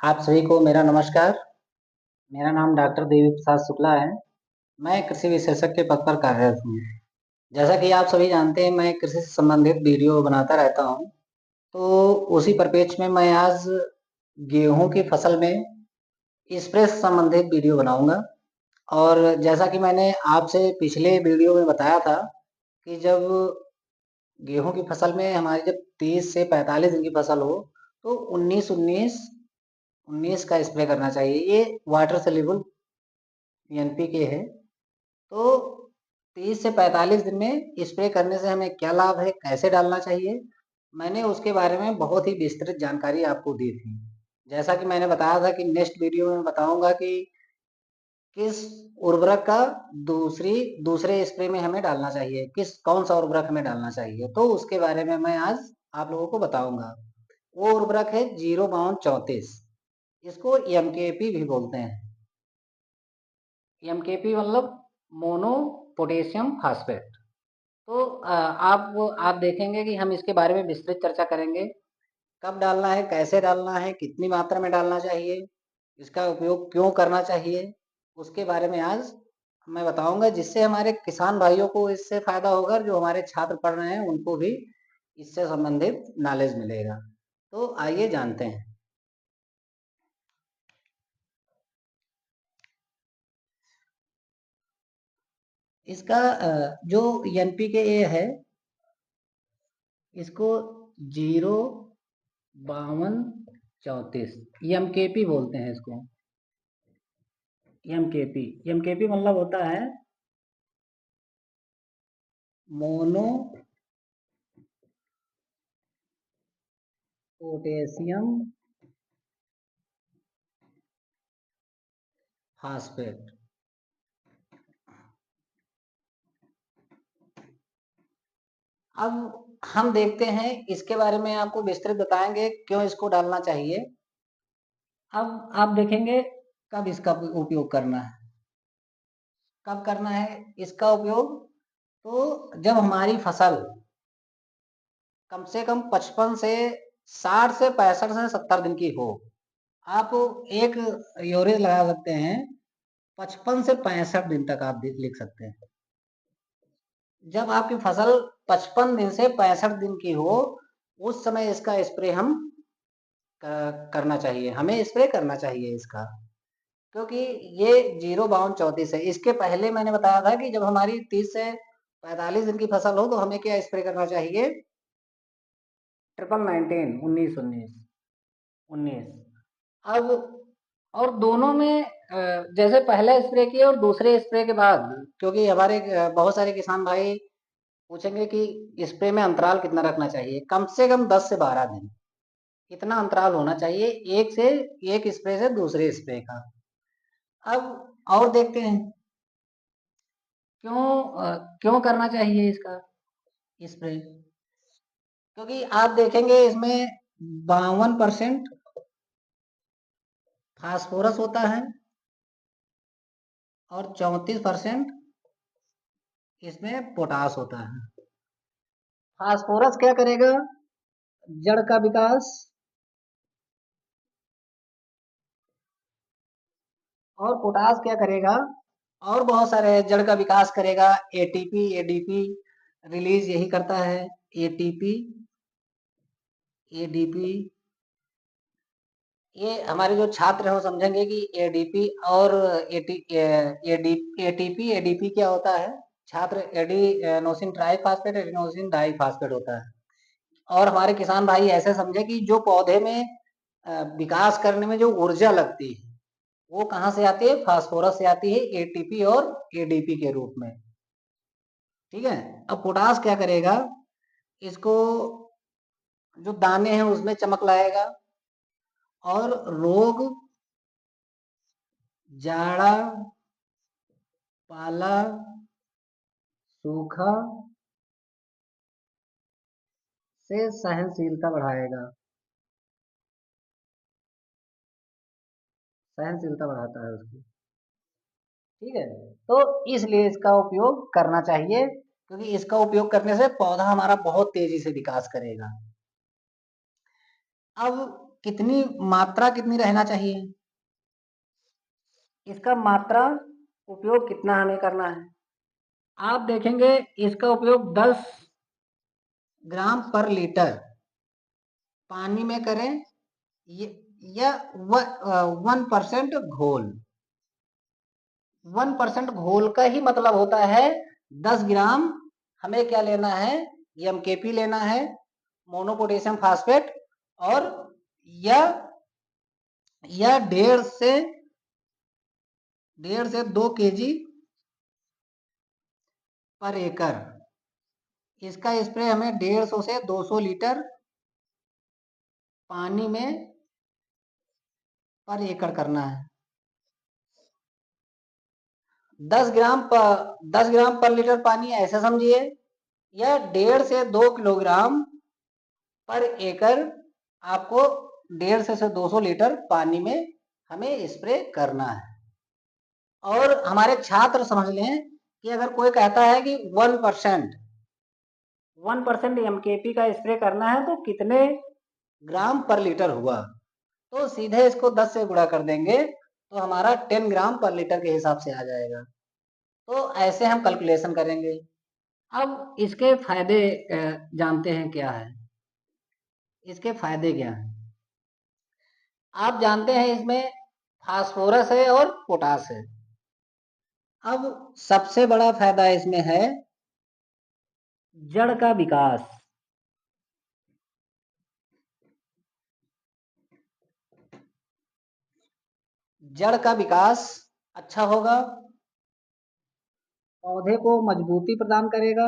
आप सभी को मेरा नमस्कार। मेरा नाम डॉक्टर देवी प्रसाद शुक्ला है। मैं कृषि विशेषज्ञ के पद पर कार्यरत हूँ। जैसा कि आप सभी जानते हैं, मैं कृषि से संबंधित वीडियो बनाता रहता हूँ। तो उसी परिप्रेक्ष्य में मैं आज गेहूँ की फसल में स्प्रे से संबंधित वीडियो बनाऊंगा। और जैसा कि मैंने आपसे पिछले वीडियो में बताया था कि जब गेहूँ की फसल में हमारी जब 30 से 45 दिन की फसल हो तो 19 का स्प्रे करना चाहिए। ये वाटर सोल्यूबल एनपीके है। तो 30 से 45 दिन में स्प्रे करने से हमें क्या लाभ है, कैसे डालना चाहिए, मैंने उसके बारे में बहुत ही विस्तृत जानकारी आपको दी थी। जैसा कि मैंने बताया था कि नेक्स्ट वीडियो में बताऊंगा कि किस उर्वरक का दूसरे स्प्रे में हमें डालना चाहिए, कौन सा उर्वरक हमें डालना चाहिए, तो उसके बारे में मैं आज आप लोगों को बताऊंगा। वो उर्वरक है 05234। इसको एमकेपी भी बोलते हैं। एमकेपी मतलब मोनो पोटेशियम फास्फेट। तो आप देखेंगे कि हम इसके बारे में विस्तृत चर्चा करेंगे। कब डालना है, कैसे डालना है, कितनी मात्रा में डालना चाहिए, इसका उपयोग क्यों करना चाहिए, उसके बारे में आज मैं बताऊंगा, जिससे हमारे किसान भाइयों को इससे फायदा होगा, जो हमारे छात्र पढ़ रहे हैं उनको भी इससे संबंधित नॉलेज मिलेगा। तो आइए जानते हैं। इसका जो एनपीके है, इसको 05234 एमकेपी बोलते हैं इसको। एमकेपी मतलब होता है मोनो पोटेशियम फास्फेट। अब हम देखते हैं, इसके बारे में आपको विस्तृत बताएंगे क्यों इसको डालना चाहिए। अब आप देखेंगे कब इसका उपयोग करना है, कब करना है इसका उपयोग। तो जब हमारी फसल कम से कम 55 से 60 से 65 से 70 दिन की हो, आप एक एवरेज लगा सकते हैं। 55 से 65 दिन तक आप लिख सकते हैं। जब आपकी फसल 55 दिन से 65 दिन की हो, उस समय इसका स्प्रे हम करना चाहिए, हमें स्प्रे करना चाहिए इसका। क्योंकि ये 05234 है। इसके पहले मैंने बताया था कि जब हमारी 30 से 45 दिन की फसल हो तो हमें क्या स्प्रे करना चाहिए, 1919 19 अब और दोनों में जैसे पहले स्प्रे किए और दूसरे स्प्रे के बाद, क्योंकि हमारे बहुत सारे किसान भाई पूछेंगे कि स्प्रे में अंतराल कितना रखना चाहिए। कम से कम 10 से 12 दिन इतना अंतराल होना चाहिए एक स्प्रे से दूसरे स्प्रे का। अब और देखते हैं क्यों करना चाहिए इसका स्प्रे। क्योंकि आप देखेंगे इसमें 52% फास्फोरस होता है और 34% इसमें पोटास होता है। फास्फोरस क्या करेगा, जड़ का विकास, और पोटास क्या करेगा, और बहुत सारे जड़ का विकास करेगा। एटीपी एडीपी रिलीज यही करता है। एटीपी एडीपी, ये हमारे जो छात्र हैं वो समझेंगे कि एडीपी और एटीपी एडीपी क्या होता है। छात्र एडिनोसिन ट्राइफॉस्फेट एडिनोसिन डाइफॉस्फेट होता है। और हमारे किसान भाई ऐसे समझे कि जो पौधे में विकास करने में जो ऊर्जा लगती है वो कहाँ से आती है, फास्फोरस से आती है, एटीपी और एडीपी के रूप में। ठीक है। अब पोटास क्या करेगा, इसको जो दाने हैं उसमें चमक लाएगा, और रोग, जाड़ा, पाला, सूखा से सहनशीलता बढ़ाएगा, सहनशीलता बढ़ाता है उसकी। ठीक है। तो इसलिए इसका उपयोग करना चाहिए, क्योंकि इसका उपयोग करने से पौधा हमारा बहुत तेजी से विकास करेगा। अब कितनी मात्रा कितनी रहना चाहिए, इसका मात्रा उपयोग कितना हमें करना है। आप देखेंगे इसका उपयोग 10 ग्राम पर लीटर पानी में करें या 1% घोल। 1% घोल का ही मतलब होता है 10 ग्राम हमें क्या लेना है, एमकेपी लेना है, मोनोपोटेशियम फास्फेट, और या 1.5 से 2 केजी पर एकड़। इसका स्प्रे हमें 150 से 200 लीटर पानी में पर एकड़ करना है। 10 ग्राम पर लीटर पानी ऐसे समझिए, या 1.5 से 2 किलोग्राम पर एकड़ आपको 150 से 200 लीटर पानी में हमें स्प्रे करना है। और हमारे छात्र समझ लें कि अगर कोई कहता है कि 1% एमकेपी का स्प्रे करना है तो कितने ग्राम पर लीटर हुआ, तो सीधे इसको 10 से गुणा कर देंगे तो हमारा 10 ग्राम पर लीटर के हिसाब से आ जाएगा। तो ऐसे हम कैलकुलेशन करेंगे। अब इसके फायदे जानते हैं क्या है, इसके फायदे क्या हैं। आप जानते हैं इसमें फास्फोरस है और पोटास है। अब सबसे बड़ा फायदा इसमें है जड़ का विकास। जड़ का विकास अच्छा होगा, पौधे को मजबूती प्रदान करेगा,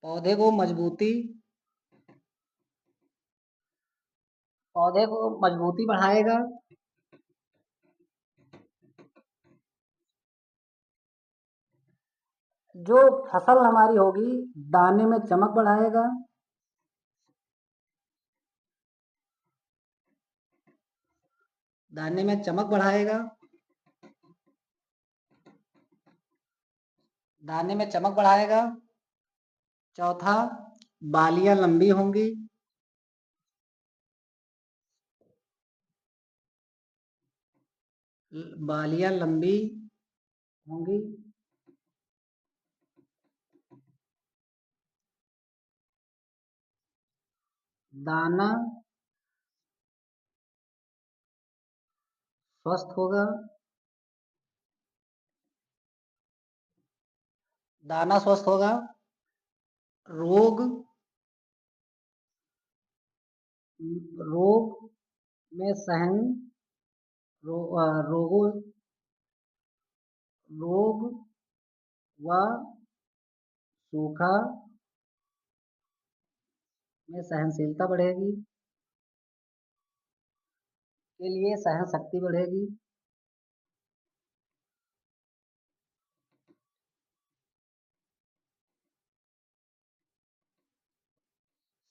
पौधे को मजबूती बढ़ाएगा, जो फसल हमारी होगी दाने में चमक बढ़ाएगा, दाने में चमक बढ़ाएगा, दाने में चमक बढ़ाएगा। चौथा, बालियां लंबी होंगी, बालियां लंबी होंगी। दाना स्वस्थ होगा, दाना स्वस्थ होगा। रोग रोग में सहन रो, रोगों रोग व सूखा में सहनशीलता बढ़ेगी, के लिए सहन शक्ति बढ़ेगी।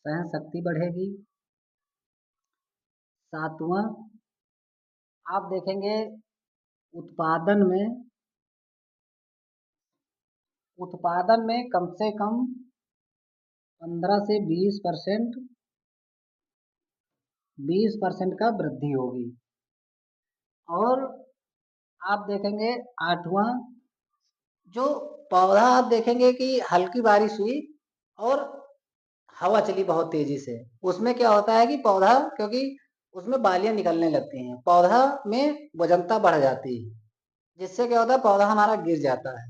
सहन शक्ति बढ़ेगी। सातवां, आप देखेंगे उत्पादन में कम से कम 15 से 20% का वृद्धि होगी। और आप देखेंगे आठवां, जो पौधा आप देखेंगे कि हल्की बारिश हुई और हवा चली बहुत तेजी से, उसमें क्या होता है कि पौधा, क्योंकि उसमें बालियां निकलने लगती हैं, पौधा में वजनता बढ़ जाती है, जिससे क्या होता है पौधा हमारा गिर जाता है।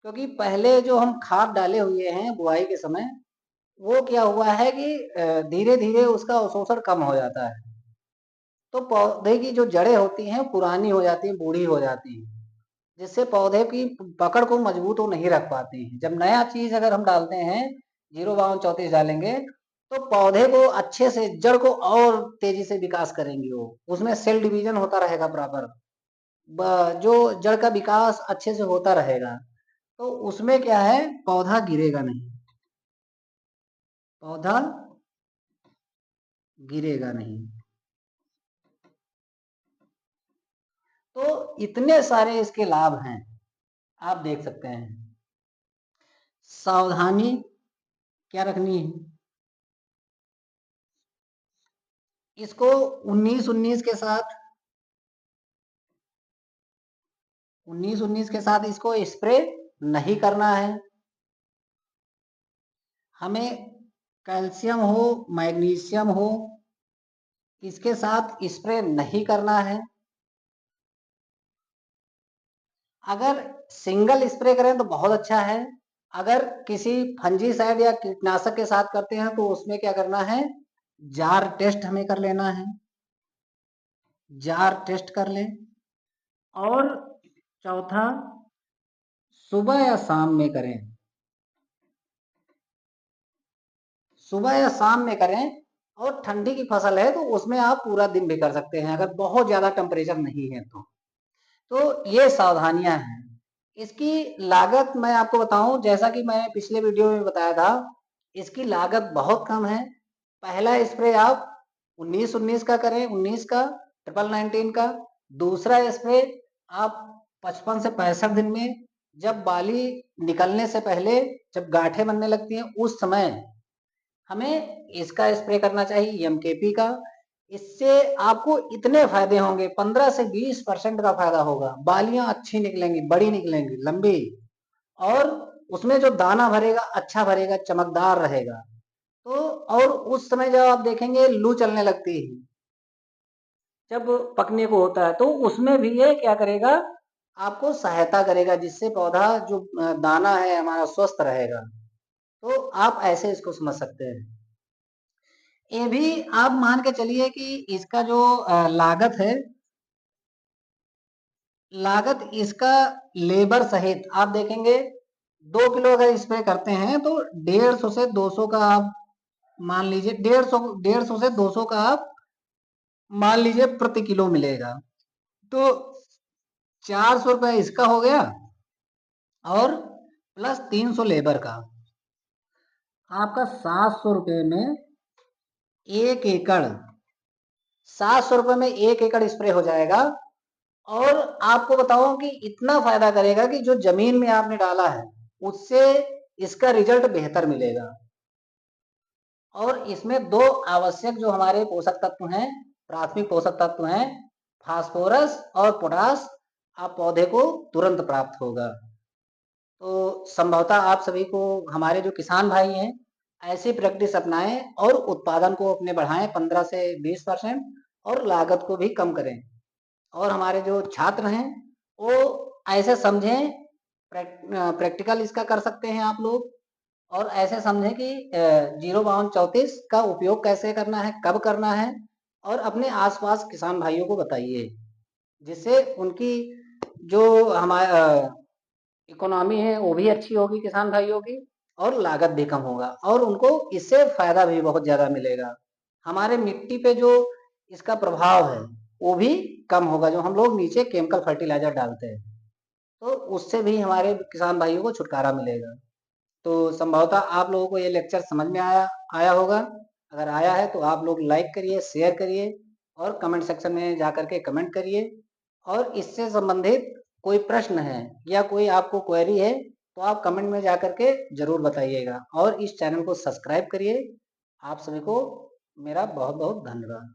क्योंकि पहले जो हम खाद डाले हुए हैं बुआई के समय, वो क्या हुआ है कि धीरे धीरे उसका अवशोषण कम हो जाता है, तो पौधे की जो जड़ें होती हैं पुरानी हो जाती हैं, बूढ़ी हो जाती हैं, जिससे पौधे की पकड़ को मजबूत वो नहीं रख पाती हैं। जब नया चीज अगर हम डालते हैं, 0-52-34 डालेंगे, तो पौधे को अच्छे से, जड़ को और तेजी से विकास करेंगी, वो उसमें सेल डिवीजन होता रहेगा प्रॉपर, जो जड़ का विकास अच्छे से होता रहेगा, तो उसमें क्या है पौधा गिरेगा नहीं, पौधा गिरेगा नहीं। तो इतने सारे इसके लाभ हैं, आप देख सकते हैं। सावधानी क्या रखनी है, इसको 19-19 के साथ 19-19 के साथ इसको स्प्रे नहीं करना है। हमें कैल्शियम हो, मैग्नीशियम हो, इसके साथ स्प्रे नहीं करना है। अगर सिंगल स्प्रे करें तो बहुत अच्छा है। अगर किसी फंजीसाइड या कीटनाशक के साथ करते हैं तो उसमें क्या करना है, जार टेस्ट हमें कर लेना है। जार टेस्ट कर लें। और चौथा, सुबह या शाम में करें। सुबह या शाम में करें। और ठंडी की फसल है तो उसमें आप पूरा दिन भी कर सकते हैं, अगर बहुत ज्यादा टेम्परेचर नहीं है तो ये सावधानियां हैं। इसकी लागत मैं आपको बताऊं, जैसा कि मैंने पिछले वीडियो में बताया था, इसकी लागत बहुत कम है। पहला स्प्रे आप 19-19 का करें, 19 का, 19-19 का। दूसरा स्प्रे आप 55 से 65 दिन में, जब बाली निकलने से पहले, जब गांठें बनने लगती हैं उस समय हमें इसका स्प्रे करना चाहिए, एमकेपी का। इससे आपको इतने फायदे होंगे, 15 से 20% का फायदा होगा। बालियां अच्छी निकलेंगी, बड़ी निकलेंगी, लंबी, और उसमें जो दाना भरेगा अच्छा भरेगा, चमकदार रहेगा। तो और उस समय जब आप देखेंगे लू चलने लगती है, जब पकने को होता है, तो उसमें भी ये क्या करेगा, आपको सहायता करेगा, जिससे पौधा जो दाना है हमारा स्वस्थ रहेगा। तो आप ऐसे इसको समझ सकते हैं। ये भी आप मान के चलिए कि इसका जो लागत है, लागत इसका लेबर सहित आप देखेंगे 2 किलो अगर स्प्रे करते हैं तो 150 से 200 का आप मान लीजिए, 150 से 200 का आप मान लीजिए प्रति किलो मिलेगा। तो 400 रुपये इसका हो गया, और प्लस 300 लेबर का, आपका 700 रुपये में 1 एकड़, 700 रुपये में 1 एकड़ स्प्रे हो जाएगा। और आपको बताऊं कि इतना फायदा करेगा कि जो जमीन में आपने डाला है उससे इसका रिजल्ट बेहतर मिलेगा। और इसमें 2 आवश्यक जो हमारे पोषक तत्व हैं, प्राथमिक पोषक तत्व हैं, फास्फोरस और पोटास, आप पौधे को तुरंत प्राप्त होगा। तो संभवतः आप सभी को, हमारे जो किसान भाई हैं, ऐसी प्रैक्टिस अपनाएं और उत्पादन को अपने बढ़ाएं 15 से 20%, और लागत को भी कम करें। और हमारे जो छात्र हैं वो ऐसे समझें, प्रैक्टिकल इसका कर सकते हैं आप लोग, और ऐसे समझें कि 05234 का उपयोग कैसे करना है, कब करना है, और अपने आसपास किसान भाइयों को बताइए, जिससे उनकी जो हमारा इकोनॉमी है वो भी अच्छी होगी किसान भाइयों की, और लागत भी कम होगा, और उनको इससे फायदा भी बहुत ज्यादा मिलेगा। हमारे मिट्टी पे जो इसका प्रभाव है वो भी कम होगा, जो हम लोग नीचे केमिकल फर्टिलाइजर डालते हैं, तो उससे भी हमारे किसान भाइयों को छुटकारा मिलेगा। तो संभवतः आप लोगों को ये लेक्चर समझ में आया आया होगा। अगर आया है तो आप लोग लाइक करिए, शेयर करिए, और कमेंट सेक्शन में जाकर के कमेंट करिए। और इससे संबंधित कोई प्रश्न है या कोई आपको क्वेरी है तो आप कमेंट में जाकर के जरूर बताइएगा, और इस चैनल को सब्सक्राइब करिए। आप सभी को मेरा बहुत बहुत धन्यवाद।